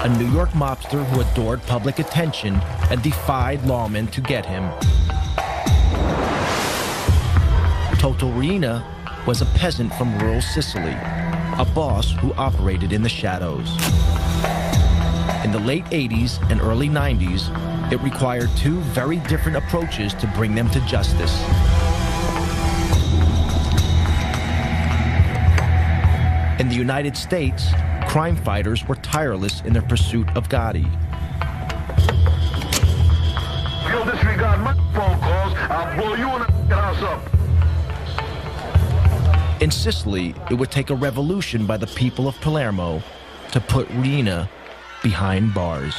a New York mobster who adored public attention and defied lawmen to get him. Toto Riina was a peasant from rural Sicily, a boss who operated in the shadows. In the late 80s and early 90s, it required two very different approaches to bring them to justice. In the United States, crime fighters were tireless in their pursuit of Gotti. If you'll disregard my phone calls, I'll blow you and the house up. In Sicily, it would take a revolution by the people of Palermo to put Riina behind bars.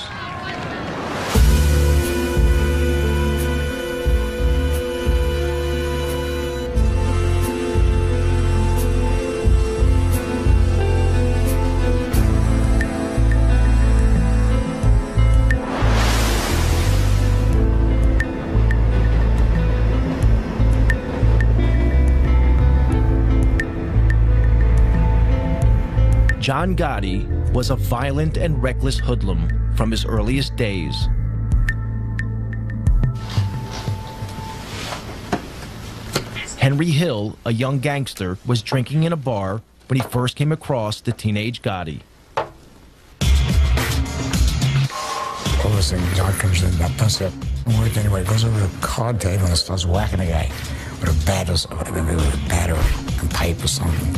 John Gotti was a violent and reckless hoodlum from his earliest days. Henry Hill, a young gangster, was drinking in a bar when he first came across the teenage Gotti. All of a sudden, John comes in, that does it. Work anyway, goes over to the card table and starts whacking the guy with a bat or a pipe or something.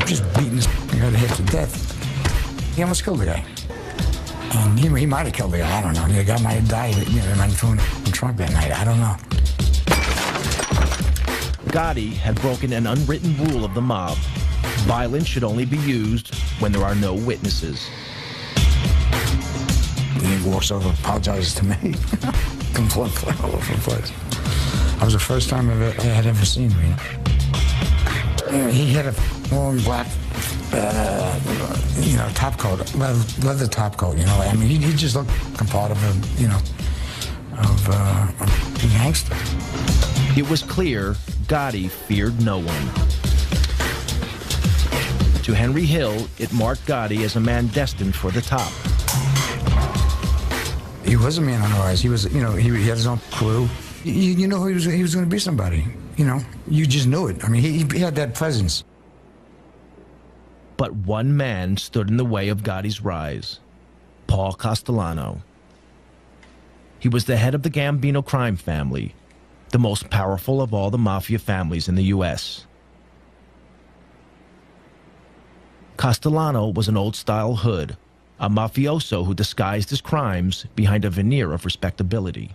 Just beating this guy to hit to death. He almost killed the guy. And he might have killed the guy, I don't know. The guy might have died, they might have thrown him in the trunk that night, I don't know. Gotti had broken an unwritten rule of the mob. Violence should only be used when there are no witnesses. He walks over, apologizes to me. Comes blood all over the place. That was the first time I had ever seen him. He had a long black, top coat, leather top coat, I mean, he just looked like part of a gangster. It was clear Gotti feared no one. To Henry Hill, it marked Gotti as a man destined for the top. He was a man on the rise. He was, he had his own crew. You know he was going to be somebody. You just knew it. I mean, he had that presence. But one man stood in the way of Gotti's rise, Paul Castellano. He was the head of the Gambino crime family, the most powerful of all the mafia families in the U.S. Castellano was an old-style hood, a mafioso who disguised his crimes behind a veneer of respectability.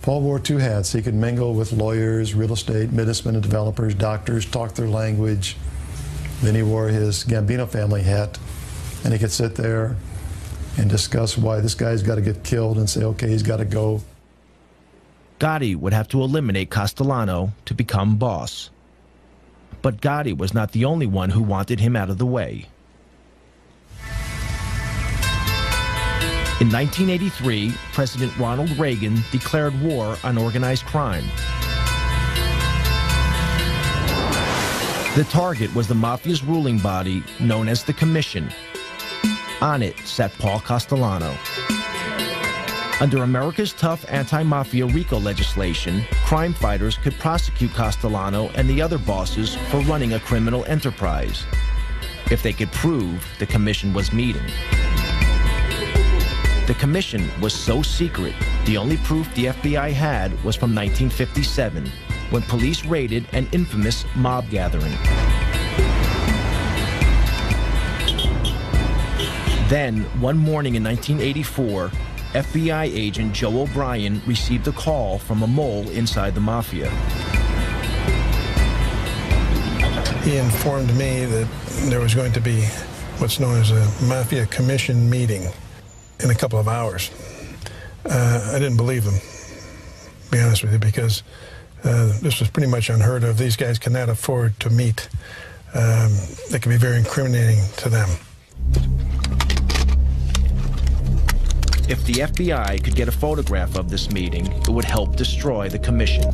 Paul wore two hats. He could mingle with lawyers, real estate, businessmen and developers, doctors, talk their language. Then he wore his Gambino family hat, and he could sit there and discuss why this guy's got to get killed and say, okay, he's got to go. Gotti would have to eliminate Castellano to become boss. But Gotti was not the only one who wanted him out of the way. In 1983, President Ronald Reagan declared war on organized crime. The target was the mafia's ruling body known as the Commission. On it sat Paul Castellano. Under America's tough anti-mafia RICO legislation, crime fighters could prosecute Castellano and the other bosses for running a criminal enterprise, if they could prove the Commission was meeting. The Commission was so secret, the only proof the FBI had was from 1957, when police raided an infamous mob gathering. Then, one morning in 1984, FBI agent Joe O'Brien received a call from a mole inside the mafia. He informed me that there was going to be what's known as a Mafia Commission meeting in a couple of hours. I didn't believe him, to be honest with you, because this was pretty much unheard of. These guys cannot afford to meet. It can be very incriminating to them. If the FBI could get a photograph of this meeting, it would help destroy the Commission.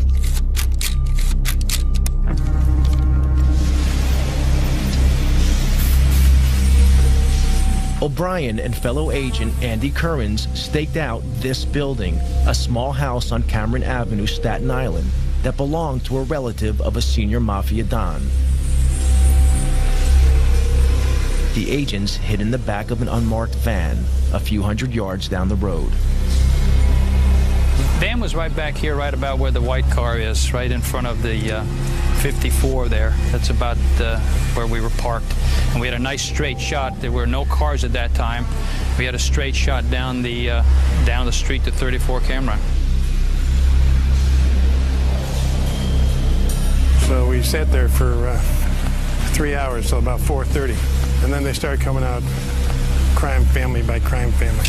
O'Brien and fellow agent Andy Currens staked out this building, a small house on Cameron Avenue, Staten Island, that belonged to a relative of a senior mafia don. The agents hid in the back of an unmarked van a few hundred yards down the road. Van was right back here, right about where the white car is, right in front of the 54 there. That's about where we were parked. And we had a nice straight shot. There were no cars at that time. We had a straight shot down the street to 34 Cameron. So we sat there for 3 hours, till about 4:30. And then they started coming out crime family by crime family.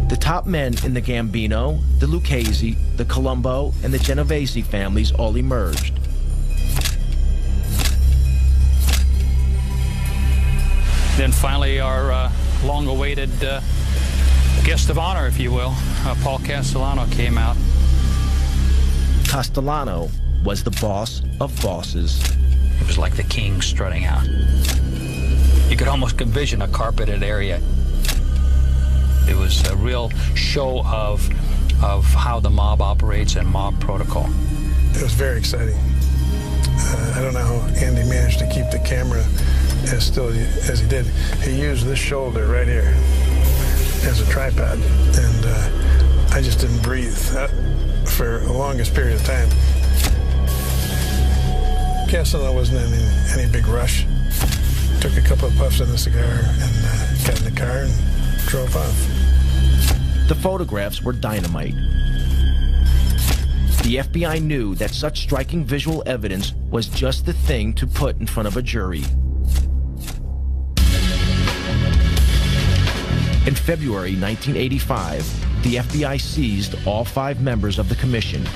The top men in the Gambino, the Lucchese, the Colombo, and the Genovese families all emerged. Then finally our long-awaited guest of honor, if you will, Paul Castellano, came out. Castellano was the boss of bosses. It was like the king strutting out. You could almost envision a carpeted area. It was a real show of how the mob operates and mob protocol. It was very exciting. I don't know how Andy managed to keep the camera as still as he did. He used this shoulder right here as a tripod, and I just didn't breathe for the longest period of time. Castellano wasn't in any big rush. Took a couple of puffs in the cigar and got in the car and drove off. The photographs were dynamite. The FBI knew that such striking visual evidence was just the thing to put in front of a jury. In February 1985, the FBI seized all 5 members of the commission.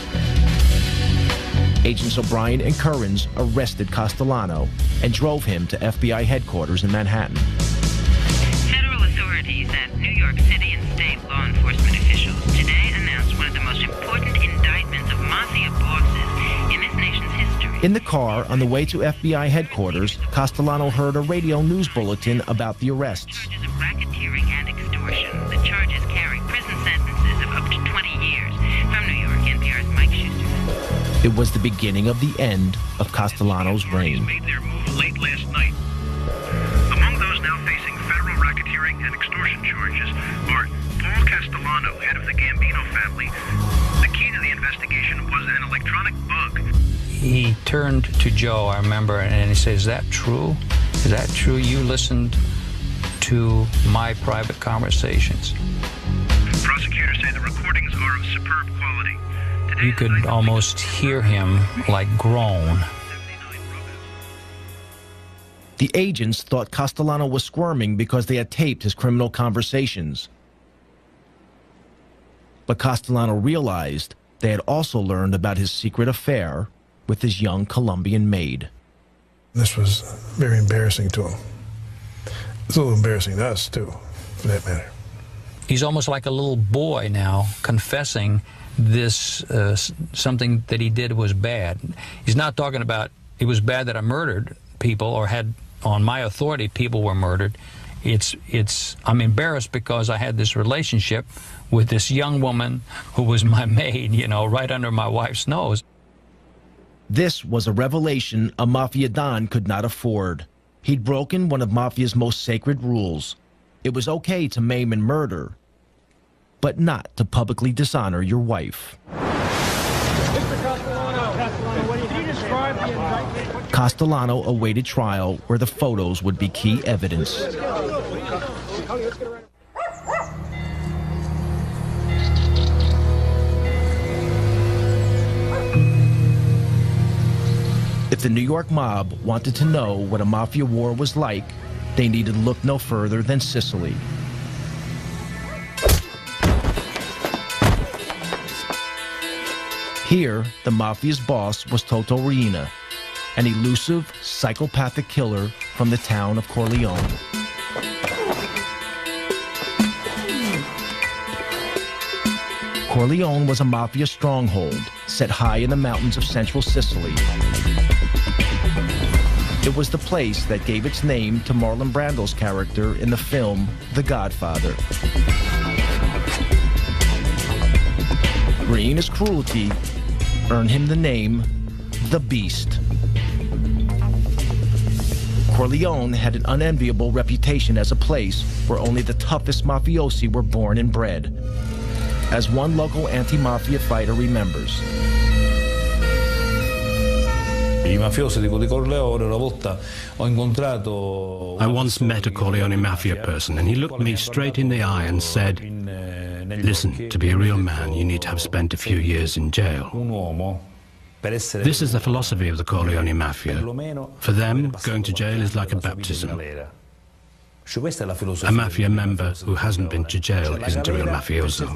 Agents O'Brien and Currens arrested Castellano and drove him to FBI headquarters in Manhattan. Federal authorities and New York City and state law enforcement officials today announced one of the most important indictments of mafia bosses in this nation's history. In the car on the way to FBI headquarters, Castellano heard a radio news bulletin about the arrests. Charges of racketeering and extortion. The charges carry prison sentences of up to 20 years. From New York, NPR's Mike Schuster. It was the beginning of the end of Castellano's reign. Made their move late last night. Among those now facing federal racketeering and extortion charges are Paul Castellano, head of the Gambino family. The key to the investigation was an electronic bug. He turned to Joe, I remember, and he said, "Is that true? Is that true? You listened to my private conversations." Prosecutors say the recordings are of superb quality. You could almost hear him like groan. The agents thought Castellano was squirming because they had taped his criminal conversations. But Castellano realized they had also learned about his secret affair with his young Colombian maid. This was very embarrassing to him. It's a little embarrassing to us, too, for that matter. He's almost like a little boy now, confessing this, something that he did was bad. He's not talking about it was bad that I murdered people or had, on my authority, people were murdered. I'm embarrassed because I had this relationship with this young woman who was my maid, you know, right under my wife's nose. This was a revelation a mafia don could not afford. He'd broken one of mafia's most sacred rules. It was okay to maim and murder, but not to publicly dishonor your wife. Castellano awaited trial where the photos would be key evidence. If the New York mob wanted to know what a mafia war was like, they needed look no further than Sicily. Here, the mafia's boss was Toto Riina, an elusive, psychopathic killer from the town of Corleone. Corleone was a mafia stronghold set high in the mountains of central Sicily. It was the place that gave its name to Marlon Brando's character in the film The Godfather. Riina's cruelty earned him the name The Beast. Corleone had an unenviable reputation as a place where only the toughest mafiosi were born and bred, as one local anti-mafia fighter remembers. I once met a Corleone mafia person, and he looked me straight in the eye and said, "Listen, to be a real man, you need to have spent a few years in jail." This is the philosophy of the Corleone mafia. For them, going to jail is like a baptism. A mafia member who hasn't been to jail isn't a real mafioso.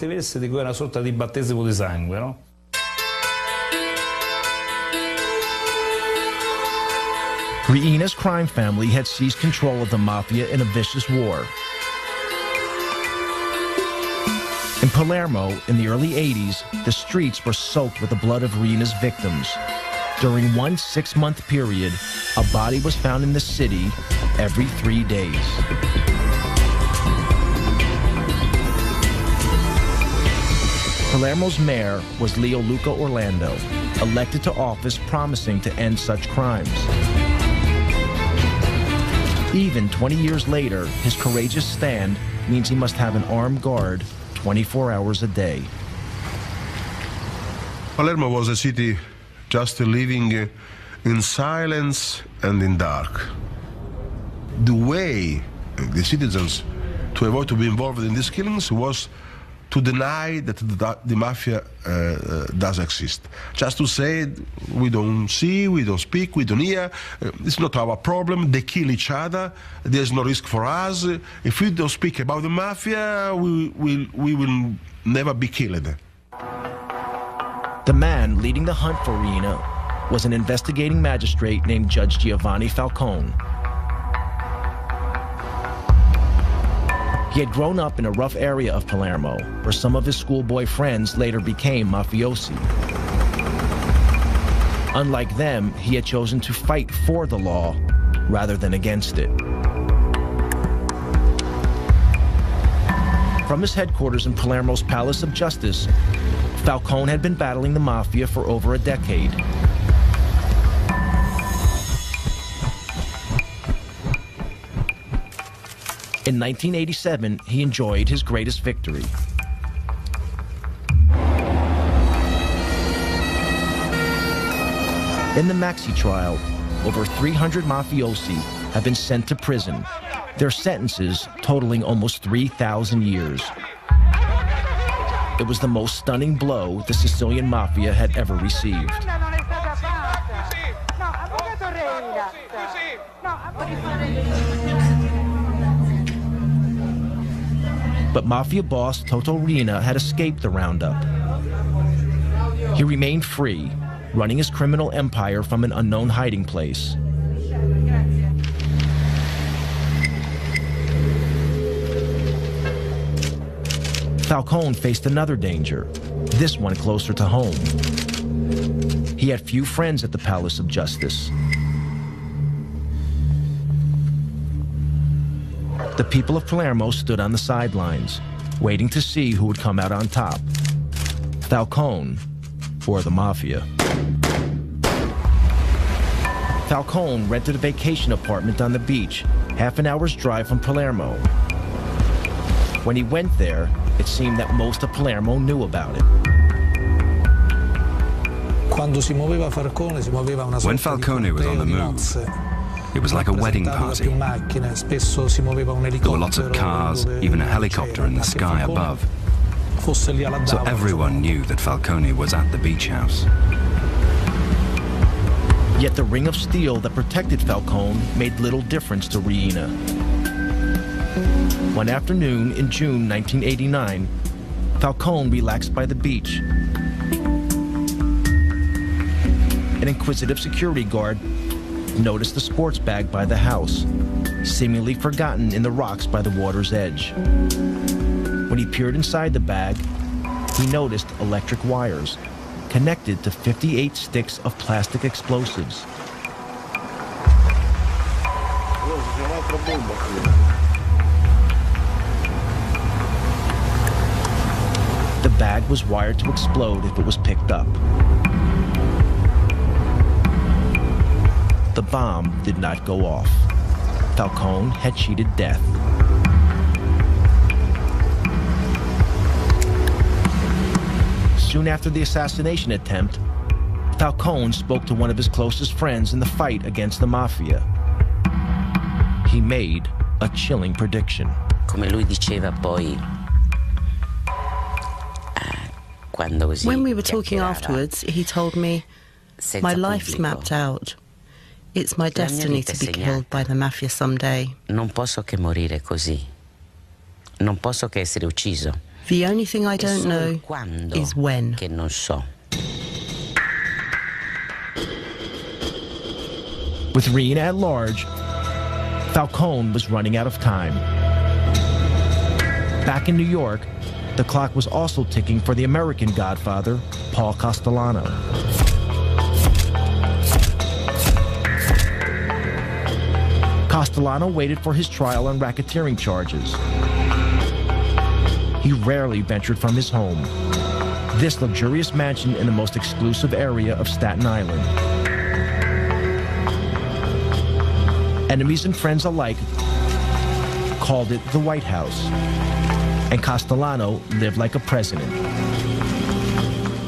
Riina's crime family had seized control of the mafia in a vicious war. In Palermo, in the early 80s, the streets were soaked with the blood of Riina's victims. During one 6-month period, a body was found in the city every 3 days. Palermo's mayor was Leo Luca Orlando, elected to office promising to end such crimes. Even 20 years later, his courageous stand means he must have an armed guard 24 hours a day. Palermo was a city just living in silence and in dark. The way the citizens to avoid to be involved in these killings was to deny that the mafia does exist. Just to say, we don't see, we don't speak, we don't hear, it's not our problem, they kill each other, there's no risk for us. If we don't speak about the mafia, we will never be killed. The man leading the hunt for Riina was an investigating magistrate named Judge Giovanni Falcone. He had grown up in a rough area of Palermo, where some of his schoolboy friends later became mafiosi. Unlike them, he had chosen to fight for the law rather than against it. From his headquarters in Palermo's Palace of Justice, Falcone had been battling the mafia for over a decade. In 1987, he enjoyed his greatest victory. In the Maxi trial, over 300 mafiosi have been sent to prison, their sentences totaling almost 3,000 years. It was the most stunning blow the Sicilian mafia had ever received. But mafia boss Toto Riina had escaped the roundup. He remained free, running his criminal empire from an unknown hiding place. Falcone faced another danger, this one closer to home. He had few friends at the Palace of Justice. The people of Palermo stood on the sidelines, waiting to see who would come out on top, Falcone or the Mafia. Falcone rented a vacation apartment on the beach, half an hour's drive from Palermo. When he went there, it seemed that most of Palermo knew about it. When Falcone was on the move, it was like a wedding party. There were lots of cars, even a helicopter in the sky above. So everyone knew that Falcone was at the beach house. Yet the ring of steel that protected Falcone made little difference to Riina. One afternoon in June 1989, Falcone relaxed by the beach. An inquisitive security guard noticed the sports bag by the house, seemingly forgotten in the rocks by the water's edge. When he peered inside the bag, he noticed electric wires connected to 58 sticks of plastic explosives. The bag was wired to explode if it was picked up. The bomb did not go off. Falcone had cheated death. Soon after the assassination attempt, Falcone spoke to one of his closest friends in the fight against the mafia. He made a chilling prediction. Come lui diceva poi, when we were talking afterwards, he told me, my life's mapped out. It's my destiny to be killed by the mafia someday. Non posso che morire così. Non posso che essere ucciso. The only thing I don't know is when. Che non so. With Reen at large, Falcone was running out of time. Back in New York, the clock was also ticking for the American godfather, Paul Castellano. Castellano waited for his trial on racketeering charges. He rarely ventured from his home, this luxurious mansion in the most exclusive area of Staten Island. Enemies and friends alike called it the White House, and Castellano lived like a president.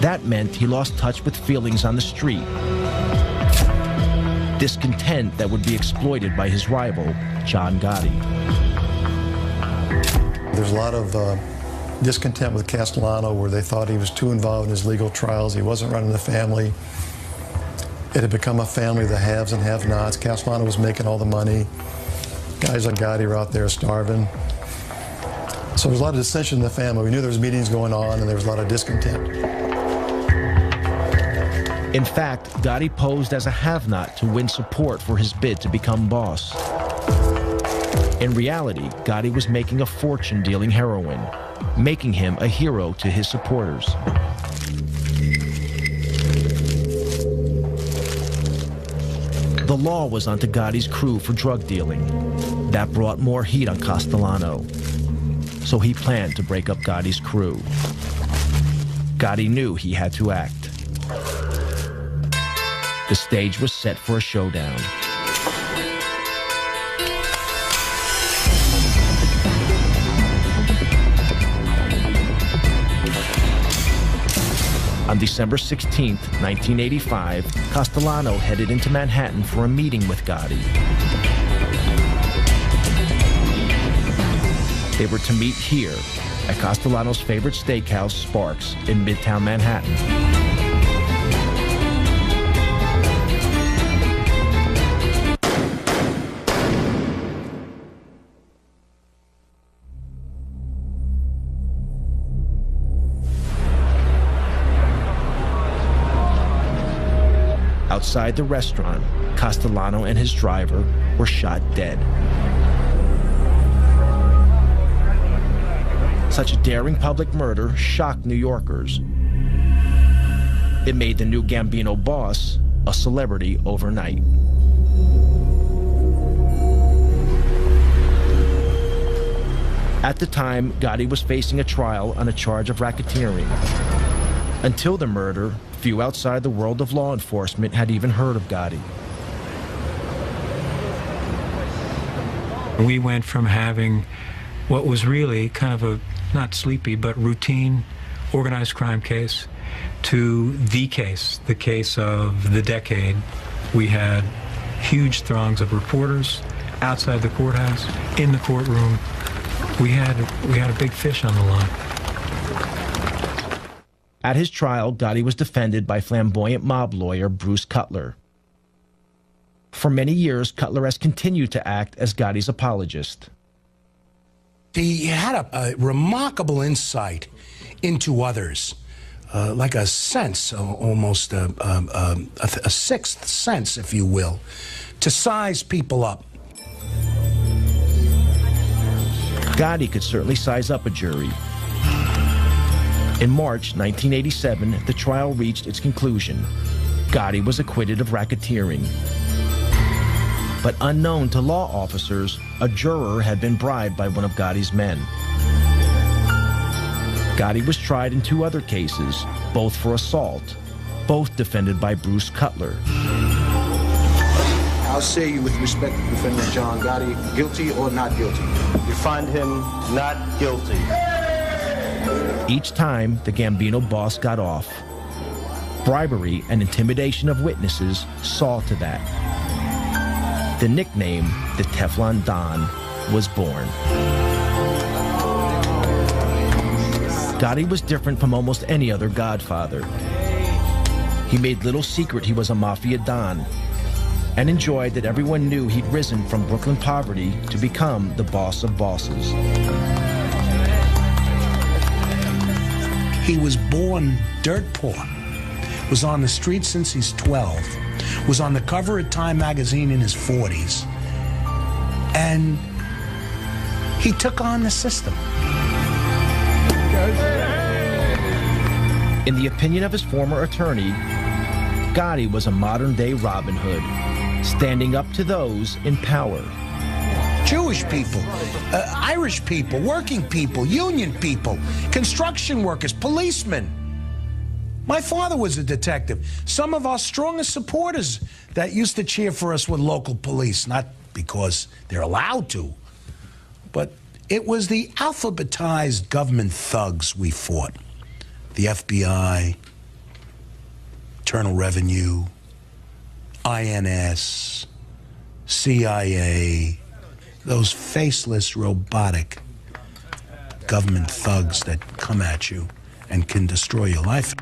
That meant he lost touch with feelings on the street, discontent that would be exploited by his rival, John Gotti. There's a lot of discontent with Castellano where they thought he was too involved in his legal trials. He wasn't running the family. It had become a family of the haves and have-nots. Castellano was making all the money. Guys like Gotti were out there starving. So there was a lot of dissension in the family. We knew there was meetings going on and there was a lot of discontent. In fact, Gotti posed as a have-not to win support for his bid to become boss. In reality, Gotti was making a fortune dealing heroin, making him a hero to his supporters. The law was onto Gotti's crew for drug dealing. That brought more heat on Castellano. So he planned to break up Gotti's crew. Gotti knew he had to act. The stage was set for a showdown. On December 16, 1985, Castellano headed into Manhattan for a meeting with Gotti. They were to meet here at Castellano's favorite steakhouse, Sparks, in Midtown Manhattan. Outside the restaurant, Castellano and his driver were shot dead. Such a daring public murder shocked New Yorkers. It made the new Gambino boss a celebrity overnight. At the time, Gotti was facing a trial on a charge of racketeering. Until the murder, few outside the world of law enforcement had even heard of Gotti. We went from having what was really kind of a, not sleepy, but routine organized crime case to the case of the decade. We had huge throngs of reporters outside the courthouse, in the courtroom. We had a big fish on the line. At his trial, Gotti was defended by flamboyant mob lawyer Bruce Cutler. For many years, Cutler has continued to act as Gotti's apologist. He had a remarkable insight into others, like a sense, almost a sixth sense, if you will, to size people up. Gotti could certainly size up a jury. In March 1987, the trial reached its conclusion. Gotti was acquitted of racketeering. But unknown to law officers, a juror had been bribed by one of Gotti's men. Gotti was tried in 2 other cases, both for assault, both defended by Bruce Cutler. I'll say you with respect to defendant John Gotti, guilty or not guilty? You find him not guilty. Each time, the Gambino boss got off. Bribery and intimidation of witnesses saw to that. The nickname, the Teflon Don, was born. Gotti was different from almost any other godfather. He made little secret he was a mafia don, and enjoyed that everyone knew he'd risen from Brooklyn poverty to become the boss of bosses. He was born dirt poor, was on the street since he's 12, was on the cover of Time magazine in his 40s, and he took on the system. In the opinion of his former attorney, Gotti was a modern-day Robin Hood, standing up to those in power. Jewish people, Irish people, working people, union people, construction workers, policemen. My father was a detective. Some of our strongest supporters that used to cheer for us were local police, not because they're allowed to, but it was the alphabetized government thugs we fought. The FBI, Internal Revenue, INS, CIA, those faceless, robotic government thugs that come at you and can destroy your life.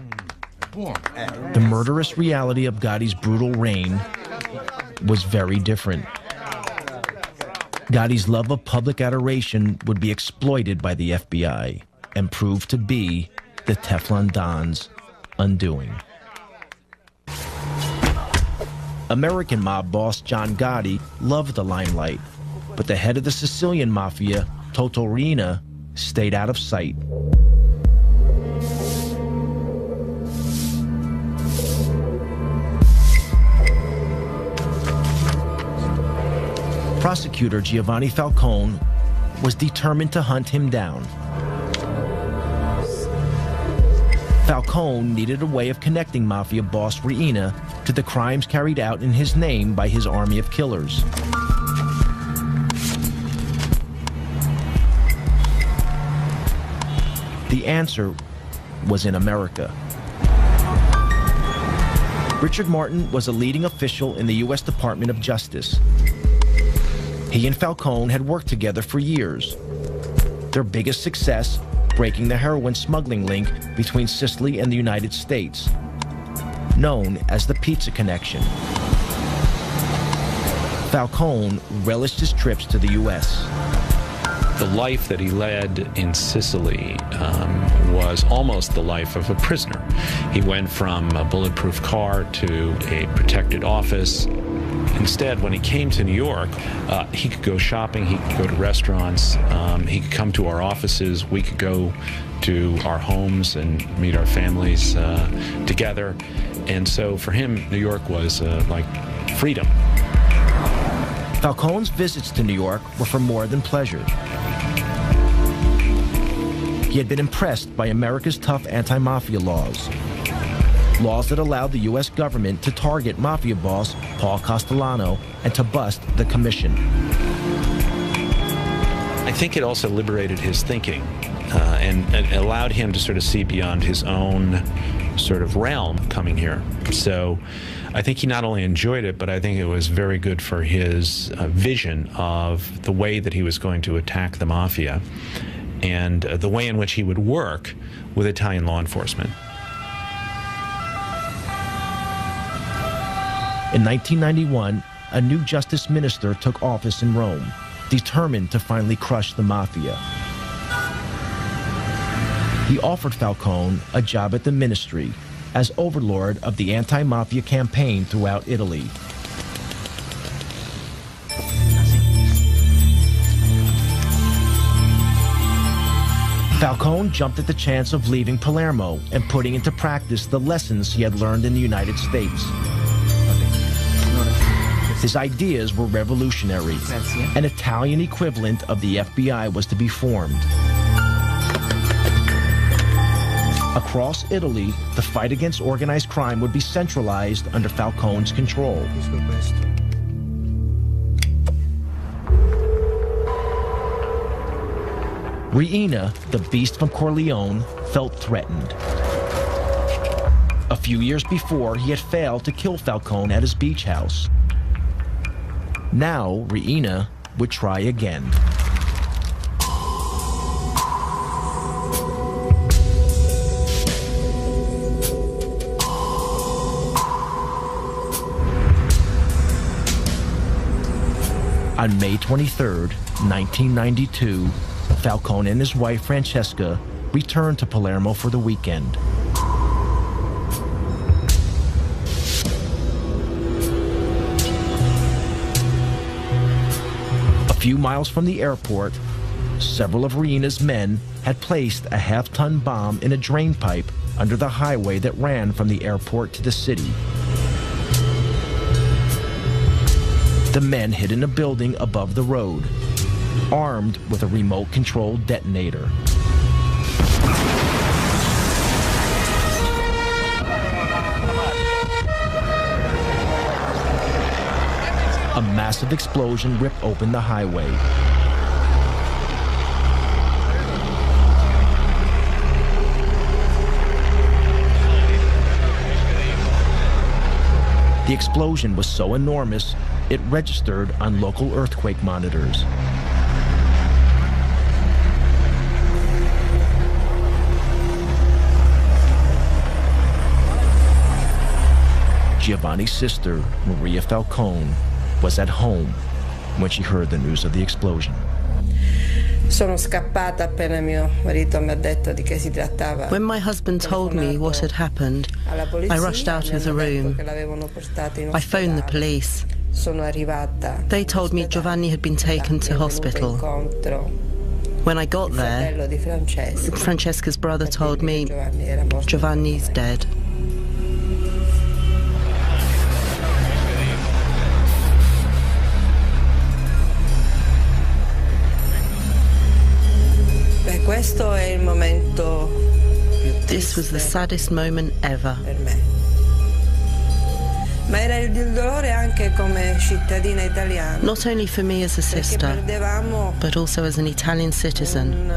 The murderous reality of Gotti's brutal reign was very different. Gotti's love of public adoration would be exploited by the FBI and prove to be the Teflon Don's undoing. American mob boss John Gotti loved the limelight, but the head of the Sicilian mafia, Toto Riina, stayed out of sight. Prosecutor Giovanni Falcone was determined to hunt him down. Falcone needed a way of connecting mafia boss Riina to the crimes carried out in his name by his army of killers. The answer was in America. Richard Martin was a leading official in the U.S. Department of Justice. He and Falcone had worked together for years. Their biggest success, breaking the heroin smuggling link between Sicily and the United States, known as the Pizza Connection. Falcone relished his trips to the U.S. The life that he led in Sicily was almost the life of a prisoner. He went from a bulletproof car to a protected office. Instead, when he came to New York, he could go shopping, he could go to restaurants, he could come to our offices, we could go to our homes and meet our families together. And so for him, New York was like freedom. Falcone's visits to New York were for more than pleasure. He had been impressed by America's tough anti-mafia laws. Laws that allowed the U.S. government to target mafia boss Paul Castellano and to bust the commission. I think it also liberated his thinking and allowed him to sort of see beyond his own sort of realm coming here. So I think he not only enjoyed it, but I think it was very good for his vision of the way that he was going to attack the mafia and the way in which he would work with Italian law enforcement. In 1991, a new justice minister took office in Rome, determined to finally crush the mafia. He offered Falcone a job at the ministry as overlord of the anti-mafia campaign throughout Italy. Falcone jumped at the chance of leaving Palermo and putting into practice the lessons he had learned in the United States. His ideas were revolutionary. An Italian equivalent of the FBI was to be formed. Across Italy, the fight against organized crime would be centralized under Falcone's control. Riina, the beast from Corleone, felt threatened. A few years before, he had failed to kill Falcone at his beach house. Now, Riina would try again. On May 23, 1992, Falcone and his wife Francesca returned to Palermo for the weekend. A few miles from the airport, several of Riina's men had placed a half-ton bomb in a drain pipe under the highway that ran from the airport to the city. The men hid in a building above the road, armed with a remote-controlled detonator. A massive explosion ripped open the highway. The explosion was so enormous, it registered on local earthquake monitors. Giovanni's sister, Maria Falcone, was at home when she heard the news of the explosion. Sono scappata appena mio marito mi ha detto di che si trattava. When my husband told me what had happened, I rushed out of the room. I phoned the police. They told me Giovanni had been taken to hospital. When I got there, Francesca's brother told me Giovanni's dead. This was the saddest moment ever. Not only for me as a sister, but also as an Italian citizen.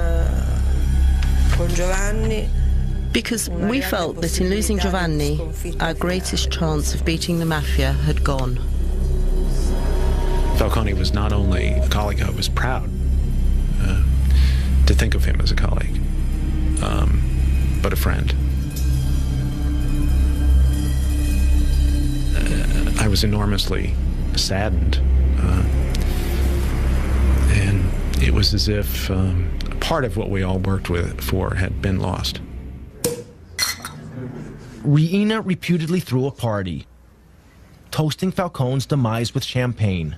Because we felt that in losing Giovanni, our greatest chance of beating the mafia had gone. Falcone was not only a colleague, I was proud to think of him as a colleague, but a friend. I was enormously saddened, and it was as if part of what we all worked for had been lost. Riina reputedly threw a party, toasting Falcone's demise with champagne.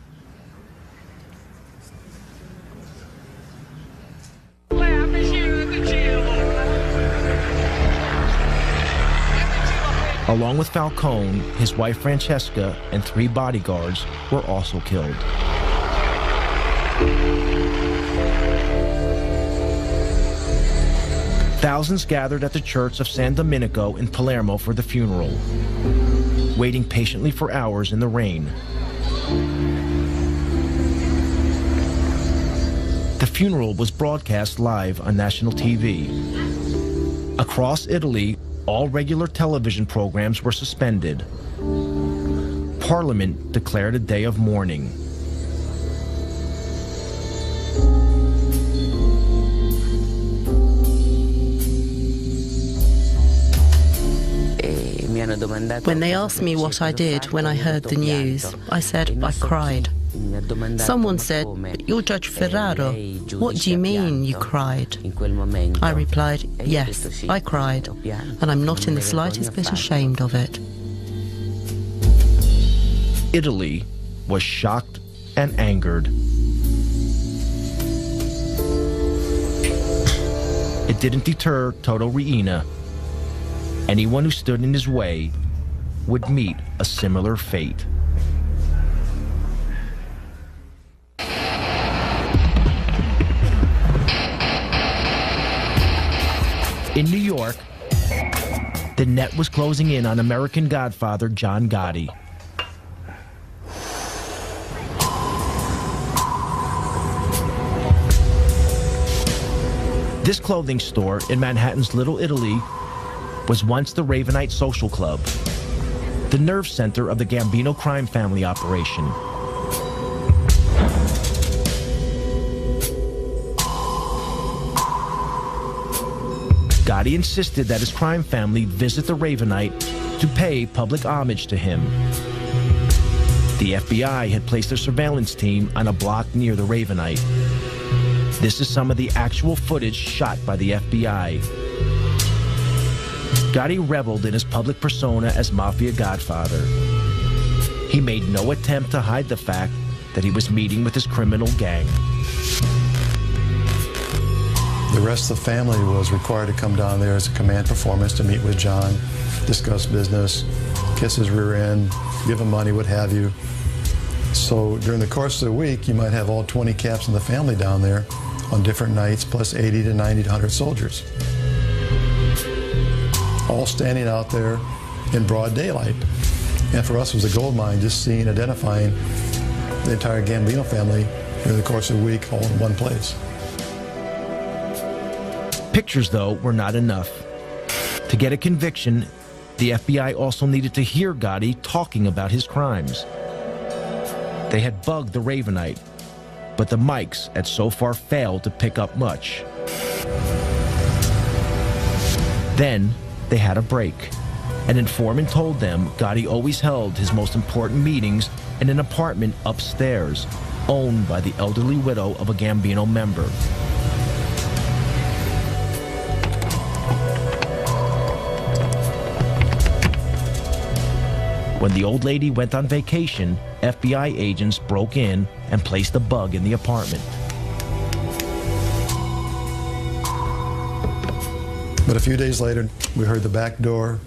Along with Falcone, his wife Francesca and 3 bodyguards were also killed. Thousands gathered at the church of San Domenico in Palermo for the funeral, waiting patiently for hours in the rain. The funeral was broadcast live on national TV. Across Italy, all regular television programs were suspended. Parliament declared a day of mourning. When they asked me what I did when I heard the news, I said I cried. Someone said, "You're Judge Ferraro. What do you mean you cried?" I replied, "Yes, I cried, and I'm not in the slightest bit ashamed of it." Italy was shocked and angered. It didn't deter Toto Riina. Anyone who stood in his way would meet a similar fate. In New York, the net was closing in on American Godfather John Gotti. This clothing store in Manhattan's Little Italy was once the Ravenite Social Club, the nerve center of the Gambino crime family operation. Gotti insisted that his crime family visit the Ravenite to pay public homage to him. The FBI had placed a surveillance team on a block near the Ravenite. This is some of the actual footage shot by the FBI. Gotti reveled in his public persona as Mafia Godfather. He made no attempt to hide the fact that he was meeting with his criminal gang. The rest of the family was required to come down there as a command performance to meet with John, discuss business, kiss his rear end, give him money, what have you. So during the course of the week, you might have all 20 caps in the family down there on different nights, plus 80 to 90 to 100 soldiers. All standing out there in broad daylight. And for us, it was a gold mine, just seeing, identifying the entire Gambino family during the course of the week, all in one place. Pictures, though, were not enough. To get a conviction, the FBI also needed to hear Gotti talking about his crimes. They had bugged the Ravenite, but the mics had so far failed to pick up much. Then they had a break. An informant told them Gotti always held his most important meetings in an apartment upstairs, owned by the elderly widow of a Gambino member. When the old lady went on vacation, FBI agents broke in and placed a bug in the apartment. But a few days later, we heard the back door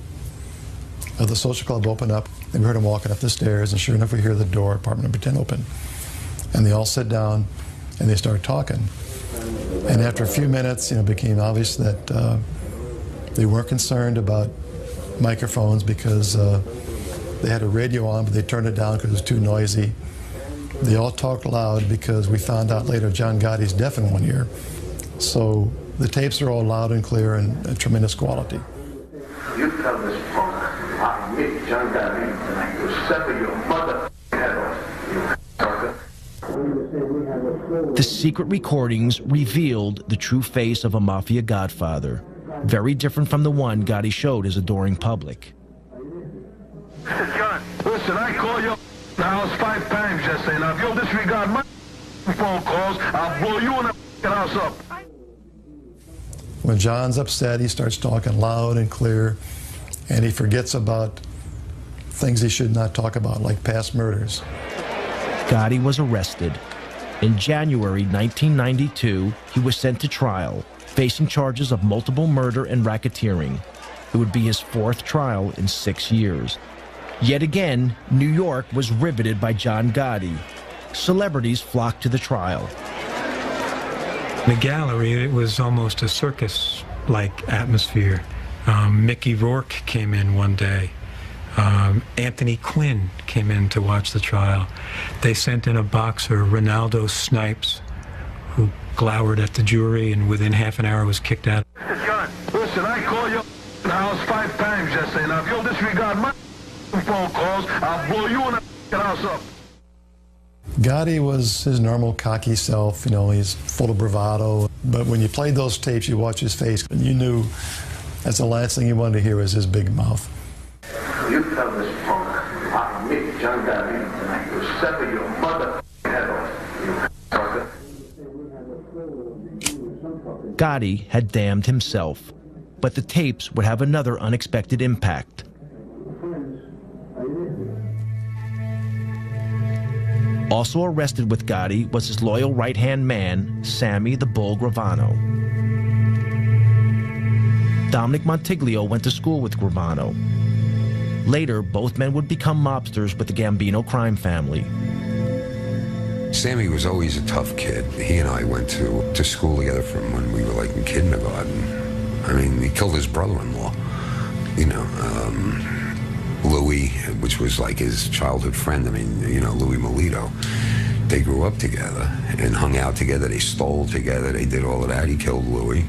of the social club open up, and we heard him walking up the stairs, and sure enough, we hear the door, apartment number 10, open. And they all sit down, and they start talking. And after a few minutes, it became obvious that they weren't concerned about microphones because they had a radio on, but they turned it down because it was too noisy. They all talked loud because we found out later John Gotti's deaf in one ear. So the tapes are all loud and clear and tremendous quality. You tell this punk, I meet John Gotti tonight to sever your mother head off, you sucker. The secret recordings revealed the true face of a Mafia Godfather, very different from the one Gotti showed his adoring public. John, listen, I called your house 5 times yesterday. Now, if you'll disregard my phone calls, I'll blow you in the house up. When John's upset, he starts talking loud and clear, and he forgets about things he should not talk about, like past murders. Gotti was arrested. In January 1992, he was sent to trial, facing charges of multiple murder and racketeering. It would be his 4th trial in 6 years. Yet again, New York was riveted by John Gotti. Celebrities flocked to the trial. The gallery, it was almost a circus-like atmosphere. Mickey Rourke came in one day. Anthony Quinn came in to watch the trial. They sent in a boxer, Ronaldo Snipes, who glowered at the jury and within half an hour was kicked out. John, listen, I called your house 5 times yesterday. Now, if you'll disregard my phone calls, I'll blow you in the house up. Gotti was his normal cocky self, he's full of bravado. But when you played those tapes, you watch his face, and you knew that's the last thing you wanted to hear was his big mouth. You tell this punk, I meet John Gotti tonight to sever your mother head off, you sucker. Gotti had damned himself, but the tapes would have another unexpected impact. Also arrested with Gotti was his loyal right-hand man, Sammy the Bull Gravano. Dominic Montiglio went to school with Gravano. Later, both men would become mobsters with the Gambino crime family. Sammy was always a tough kid. He and I went to school together from when we were like in kindergarten. I mean, he killed his brother-in-law, you know, Louis, which was like his childhood friend. I mean, you know, Louis Melito. They grew up together and hung out together. They stole together. They did all of that. He killed Louis.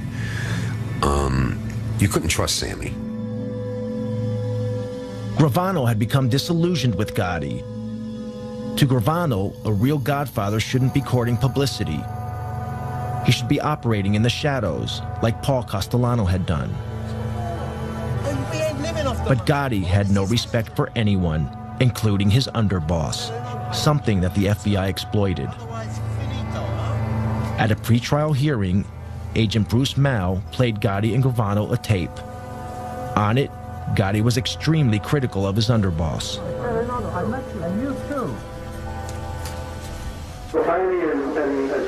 You couldn't trust Sammy. Gravano had become disillusioned with Gotti. To Gravano, a real godfather shouldn't be courting publicity. He should be operating in the shadows, like Paul Castellano had done. But Gotti had no respect for anyone, including his underboss, something that the FBI exploited. At a pretrial hearing, Agent Bruce Mao played Gotti and Gravano a tape. On it, Gotti was extremely critical of his underboss. I met you, and you too. So finally, and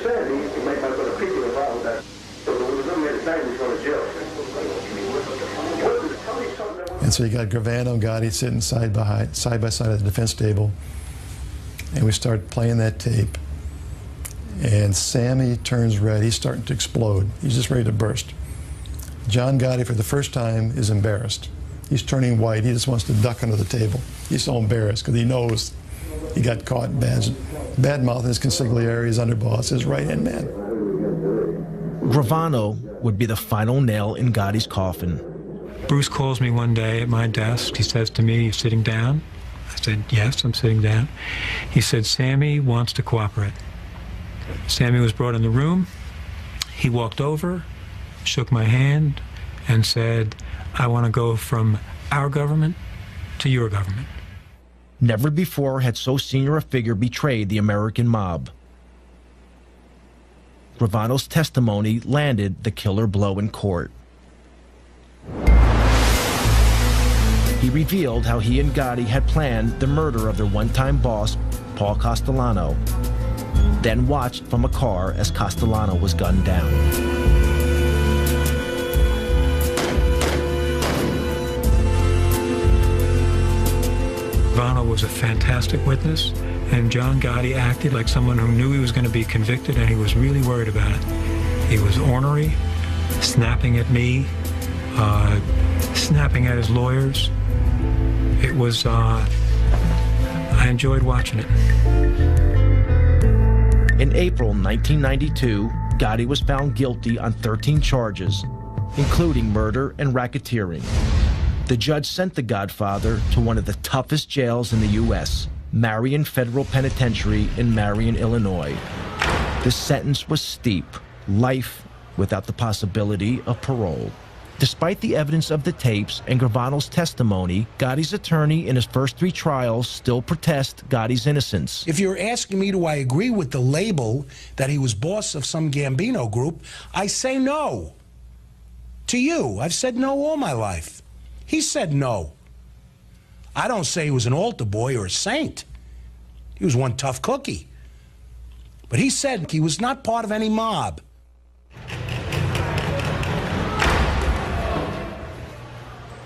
said, he made my brother people involved that. So when we was looking at the time, he was going to jail. And so you got Gravano and Gotti sitting side by side at the defense table, and we start playing that tape. And Sammy turns red. He's starting to explode. He's just ready to burst. John Gotti, for the first time, is embarrassed. He's turning white. He just wants to duck under the table. He's so embarrassed because he knows he got caught bad mouthing his consigliere, his underboss, his right-hand man. Gravano would be the final nail in Gotti's coffin. Bruce calls me one day at my desk. He says to me, "You sitting down?" I said, "Yes, I'm sitting down." He said, "Sammy wants to cooperate." Sammy was brought in the room. He walked over, shook my hand, and said, "I want to go from our government to your government." Never before had so senior a figure betrayed the American mob. Gravano's testimony landed the killer blow in court. He revealed how he and Gotti had planned the murder of their one-time boss, Paul Castellano, then watched from a car as Castellano was gunned down. Gravano was a fantastic witness, and John Gotti acted like someone who knew he was going to be convicted, and he was really worried about it. He was ornery, snapping at me, snapping at his lawyers. It was, I enjoyed watching it. In April 1992, Gotti was found guilty on 13 charges, including murder and racketeering. The judge sent the Godfather to one of the toughest jails in the U.S., Marion Federal Penitentiary in Marion, Illinois. The sentence was steep, life without the possibility of parole. Despite the evidence of the tapes and Gravano's testimony, Gotti's attorney in his first 3 trials still protest Gotti's innocence. If you're asking me, do I agree with the label that he was boss of some Gambino group, I say no. To you, I've said no all my life. He said no. I don't say he was an altar boy or a saint. He was one tough cookie. But he said he was not part of any mob.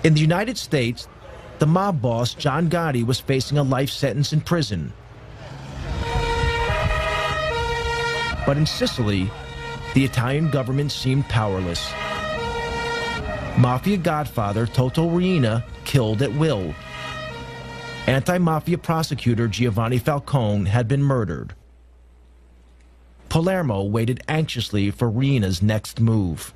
In the United States, the mob boss, John Gotti, was facing a life sentence in prison. But in Sicily, the Italian government seemed powerless. Mafia godfather Toto Riina killed at will. Anti-mafia prosecutor Giovanni Falcone had been murdered. Palermo waited anxiously for Riina's next move.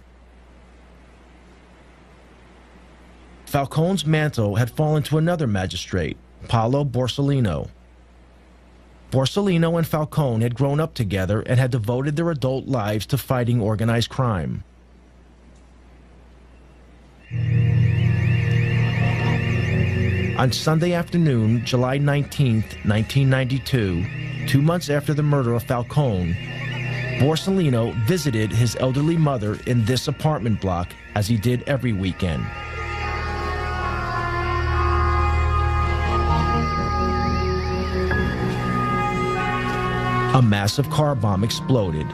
Falcone's mantle had fallen to another magistrate, Paolo Borsellino. Borsellino and Falcone had grown up together and had devoted their adult lives to fighting organized crime. On Sunday afternoon, July 19, 1992, 2 months after the murder of Falcone, Borsellino visited his elderly mother in this apartment block, as he did every weekend. A massive car bomb exploded,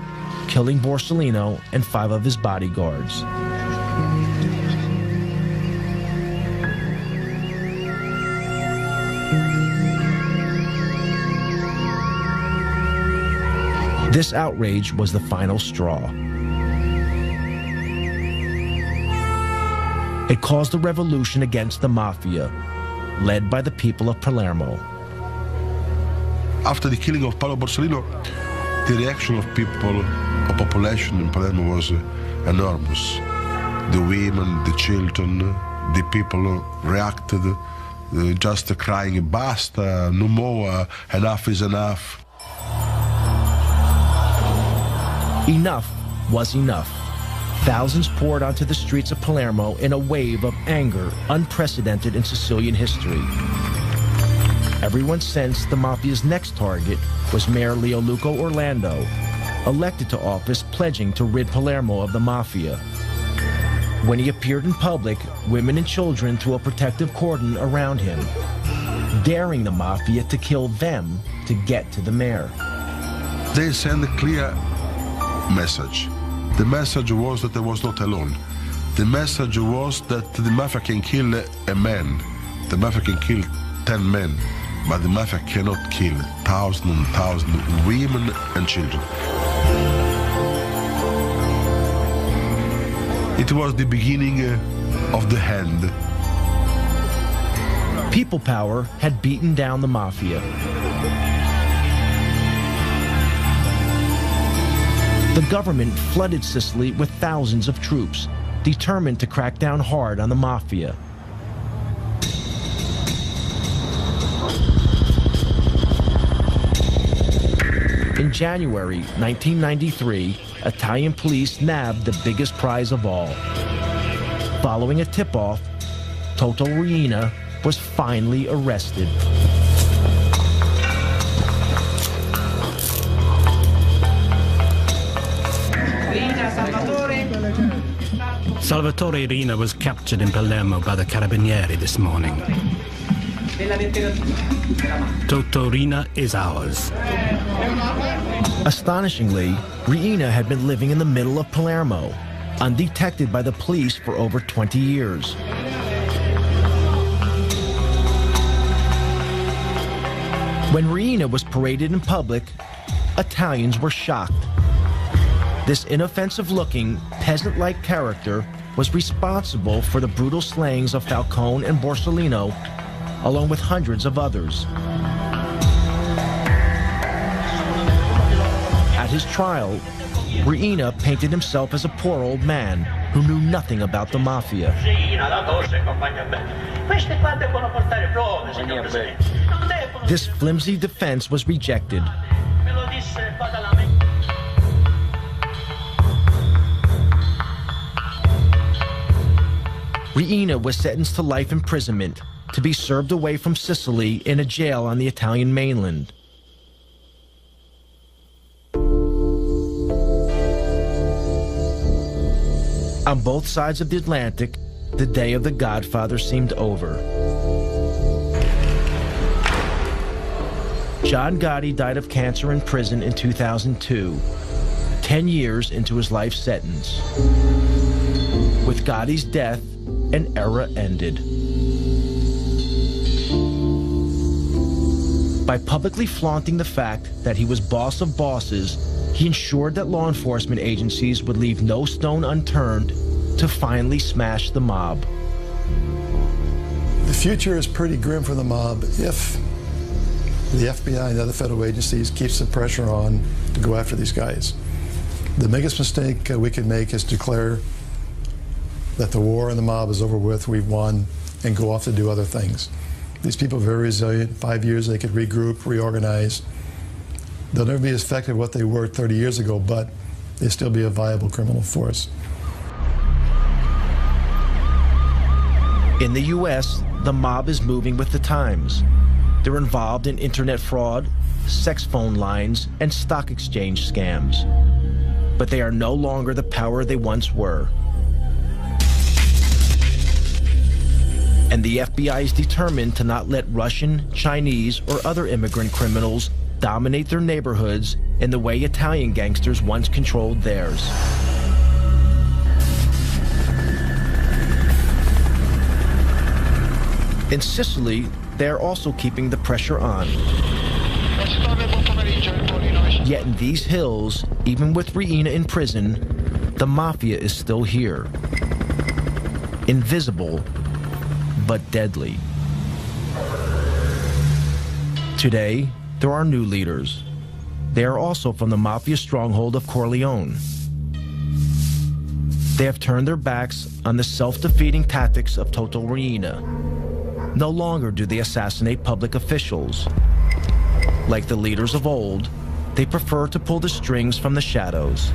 killing Borsellino and 5 of his bodyguards. This outrage was the final straw. It caused a revolution against the mafia, led by the people of Palermo. After the killing of Paolo Borsellino, the reaction of people, of population in Palermo was enormous. The women, the children, the people reacted just crying, basta, no more, enough is enough. Enough was enough. Thousands poured onto the streets of Palermo in a wave of anger unprecedented in Sicilian history. Everyone sensed the mafia's next target was Mayor Leoluco Orlando, elected to office pledging to rid Palermo of the mafia. When he appeared in public, women and children threw a protective cordon around him, daring the mafia to kill them to get to the mayor. They sent a clear message. The message was that I was not alone. The message was that the mafia can kill a man. The mafia can kill 10 men, but the mafia cannot kill thousands and thousands of women and children. It was the beginning of the end. People power had beaten down the mafia. The government flooded Sicily with thousands of troops, determined to crack down hard on the mafia. In January 1993, Italian police nabbed the biggest prize of all. Following a tip-off, Toto Riina was finally arrested. Salvatore Riina was captured in Palermo by the Carabinieri this morning. Toto Riina is ours. Astonishingly, Riina had been living in the middle of Palermo, undetected by the police for over 20 years. When Riina was paraded in public, Italians were shocked. This inoffensive-looking, peasant-like character was responsible for the brutal slayings of Falcone and Borsellino, along with hundreds of others. At his trial, Riina painted himself as a poor old man who knew nothing about the mafia. This flimsy defense was rejected. Riina was sentenced to life imprisonment to be served away from Sicily in a jail on the Italian mainland. On both sides of the Atlantic, the day of the Godfather seemed over. John Gotti died of cancer in prison in 2002, 10 years into his life sentence. With Gotti's death, an era ended. By publicly flaunting the fact that he was boss of bosses, he ensured that law enforcement agencies would leave no stone unturned to finally smash the mob. The future is pretty grim for the mob if the FBI and other federal agencies keeps the pressure on to go after these guys. The biggest mistake we can make is declare that the war and the mob is over with, we've won, and go off to do other things. These people are very resilient. 5 years they could regroup, reorganize. They'll never be as effective as what they were 30 years ago, but they'll still be a viable criminal force. In the U.S., the mob is moving with the times. They're involved in internet fraud, sex phone lines, and stock exchange scams. But they are no longer the power they once were. And the FBI is determined to not let Russian, Chinese, or other immigrant criminals dominate their neighborhoods in the way Italian gangsters once controlled theirs. In Sicily, they are also keeping the pressure on. Yet in these hills, even with Riina in prison, the mafia is still here. invisible but deadly. Today, there are new leaders. They are also from the mafia stronghold of Corleone. They have turned their backs on the self-defeating tactics of total ruina. No longer do they assassinate public officials. Like the leaders of old, they prefer to pull the strings from the shadows.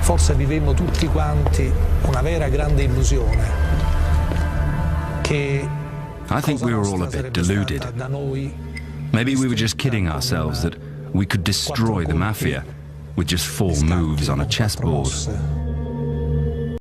Forse vivemmo tutti quanti una vera grande illusione. I think we were all a bit deluded. Maybe we were just kidding ourselves that we could destroy the mafia with just 4 moves on a chessboard.